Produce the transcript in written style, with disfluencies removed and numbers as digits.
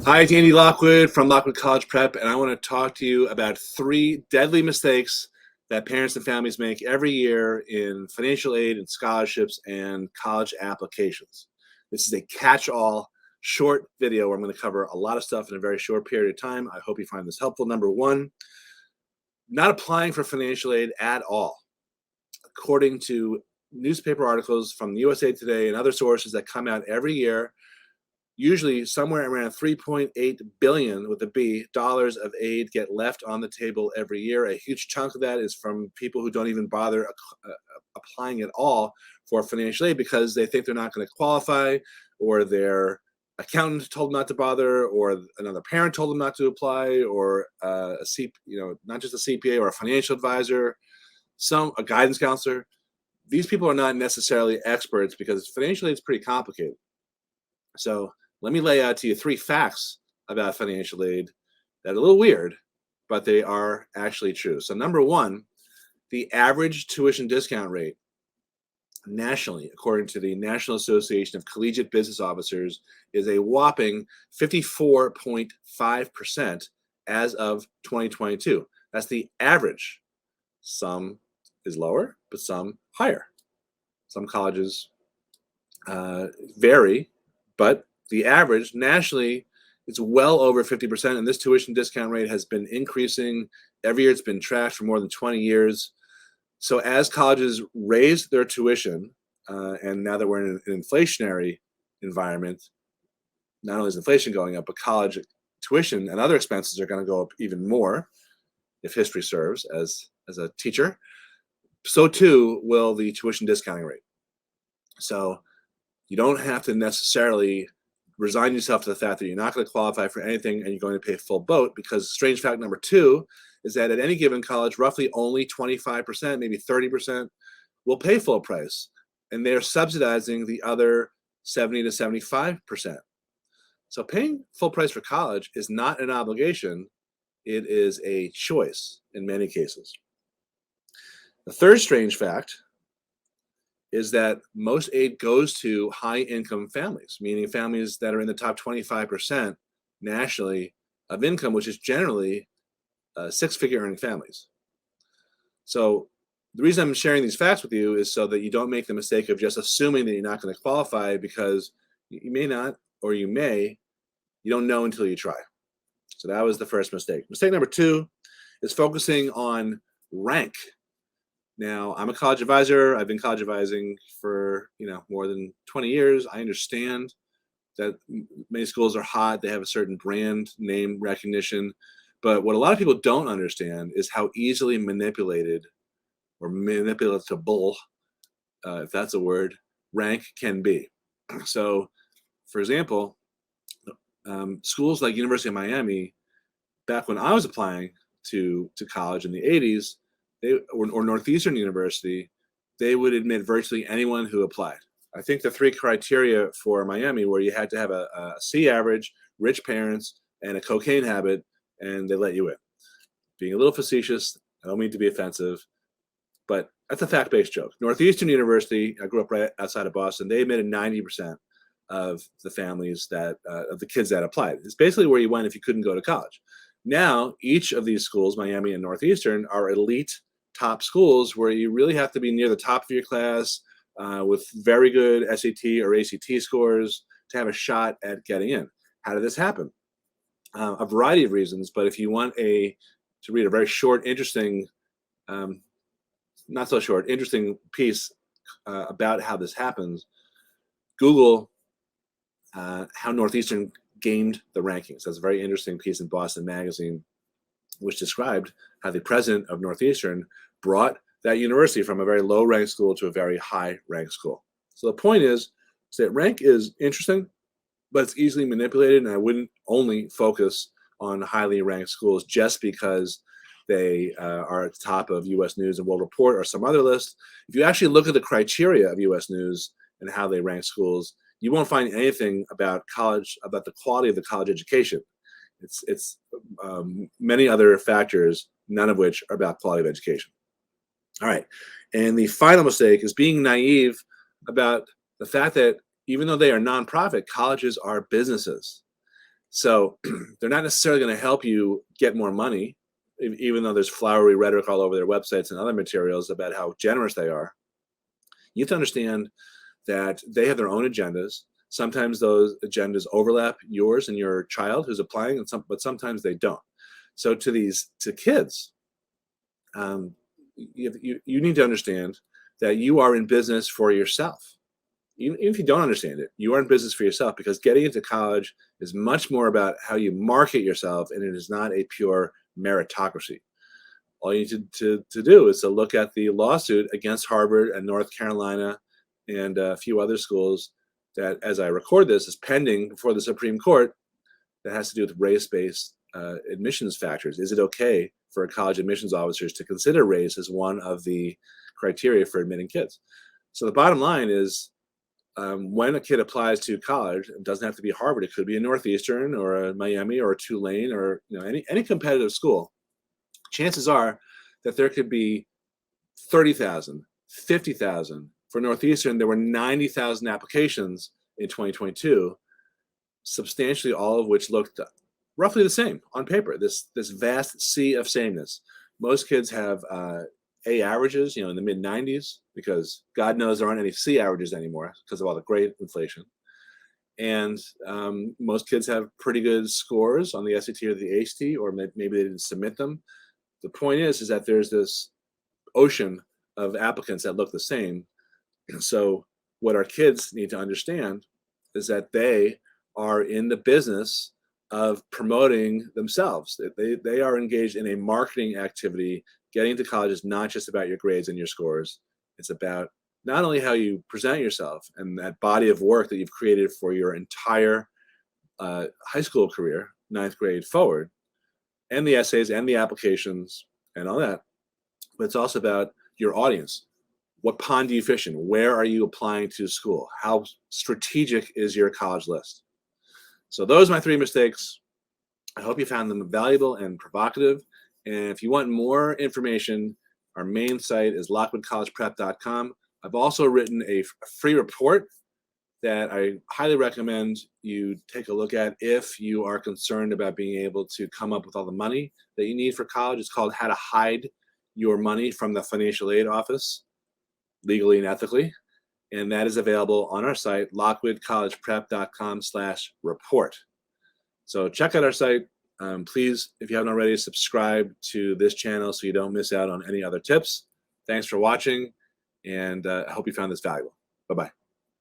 Hi, it's Andy Lockwood from Lockwood College Prep, and I want to talk to you about 3 deadly mistakes that parents and families make every year in financial aid and scholarships and college applications. This is a catch-all short video where I'm going to cover a lot of stuff in a very short period of time. I hope you find this helpful. Number 1, not applying for financial aid at all. According to newspaper articles from the USA Today and other sources that come out every year, usually somewhere around 3.8 billion with a B dollars of aid get left on the table every year. A huge chunk of that is from people who don't even bother applying at all for financial aid because they think they're not going to qualify, or their accountant told them not to bother, or another parent told them not to apply, or not just a CPA or a financial advisor, a guidance counselor. These people are not necessarily experts because financial aid is pretty complicated. So let me lay out to you 3 facts about financial aid that are a little weird, but they are actually true. So number 1, the average tuition discount rate nationally, according to the National Association of Collegiate Business Officers, is a whopping 54.5% as of 2022. That's the average. Some is lower, but some higher. Some colleges vary, but the average nationally is well over 50%, and this tuition discount rate has been increasing every year. It's been tracked for more than 20 years. So as colleges raise their tuition, and now that we're in an inflationary environment, not only is inflation going up, but college tuition and other expenses are going to go up even more, if history serves as a teacher. So too will the tuition discounting rate. So you don't have to necessarily resign yourself to the fact that you're not going to qualify for anything and you're going to pay full boat, because strange fact number 2 is that at any given college, roughly only 25%, maybe 30% will pay full price, and they're subsidizing the other 70 to 75%. So paying full price for college is not an obligation. It is a choice in many cases. The third strange fact is that most aid goes to high-income families, meaning families that are in the top 25% nationally of income, which is generally 6-figure earning families. So the reason I'm sharing these facts with you is so that you don't make the mistake of just assuming that you're not going to qualify, because you may not, or you may. You don't know until you try. So that was the first mistake. Mistake number 2 is focusing on rank. Now, I'm a college advisor. I've been college advising for more than 20 years. I understand that many schools are hot. They have a certain brand name recognition. But what a lot of people don't understand is how easily manipulated or manipulatable, if that's a word, rank can be. So, for example, schools like University of Miami, back when I was applying to college in the 80s, or Northeastern University, they would admit virtually anyone who applied. I think the 3 criteria for Miami were you had to have a C average, rich parents, and a cocaine habit, and they let you in. Being a little facetious, I don't mean to be offensive, but that's a fact-based joke. Northeastern University, I grew up right outside of Boston, they admitted 90% of the families of the kids that applied. It's basically where you went if you couldn't go to college. Now, each of these schools, Miami and Northeastern, are elite top schools where you really have to be near the top of your class with very good SAT or ACT scores to have a shot at getting in. How did this happen? A variety of reasons, but if you want to read a very short, interesting, not so short, interesting piece about how this happens, Google how Northeastern gamed the rankings. That's a very interesting piece in Boston Magazine, which described how the president of Northeastern brought that university from a very low-ranked school to a very high-ranked school. So the point is that rank is interesting, but it's easily manipulated, and I wouldn't only focus on highly ranked schools just because they are at the top of U.S. News and World Report or some other list. If you actually look at the criteria of U.S. News and how they rank schools, you won't find anything about college, about the quality of the college education. It's many other factors, none of which are about quality of education. All right, and the final mistake is being naive about the fact that even though they are nonprofit, colleges are businesses. So they're not necessarily going to help you get more money, even though there's flowery rhetoric all over their websites and other materials about how generous they are. You have to understand that they have their own agendas. Sometimes those agendas overlap yours and your child who's applying, but sometimes they don't. So to kids, you need to understand that you are in business for yourself. Even if you don't understand it, you are in business for yourself, because getting into college is much more about how you market yourself, and it is not a pure meritocracy. All you need to do is to look at the lawsuit against Harvard and North Carolina and a few other schools that, as I record this, is pending before the Supreme Court, that has to do with race-based admissions factors. Is it okay for college admissions officers to consider race as one of the criteria for admitting kids? So the bottom line is, when a kid applies to college, it doesn't have to be Harvard. It could be a Northeastern or a Miami or a Tulane or any competitive school. Chances are that there could be 30,000, 50,000. For Northeastern, there were 90,000 applications in 2022, substantially all of which looked roughly the same on paper. This vast sea of sameness. Most kids have A averages, in the mid 90s, because God knows there aren't any C averages anymore because of all the grade inflation. And most kids have pretty good scores on the SAT or the ACT, or maybe they didn't submit them. The point is that there's this ocean of applicants that look the same. And so what our kids need to understand is that they are in the business of promoting themselves. They are engaged in a marketing activity. Getting to college is not just about your grades and your scores. It's about not only how you present yourself and that body of work that you've created for your entire high school career, 9th grade forward, and the essays and the applications and all that, but it's also about your audience. What pond do you fish in? Where are you applying to school? How strategic is your college list? So those are my 3 mistakes. I hope you found them valuable and provocative. And if you want more information, our main site is lockwoodcollegeprep.com. I've also written a free report that I highly recommend you take a look at if you are concerned about being able to come up with all the money that you need for college. It's called How to Hide Your Money from the Financial Aid Office, legally and ethically. And that is available on our site, lockwoodcollegeprep.com/report. So check out our site. Please, if you haven't already, subscribe to this channel so you don't miss out on any other tips. Thanks for watching, and I hope you found this valuable. Bye-bye.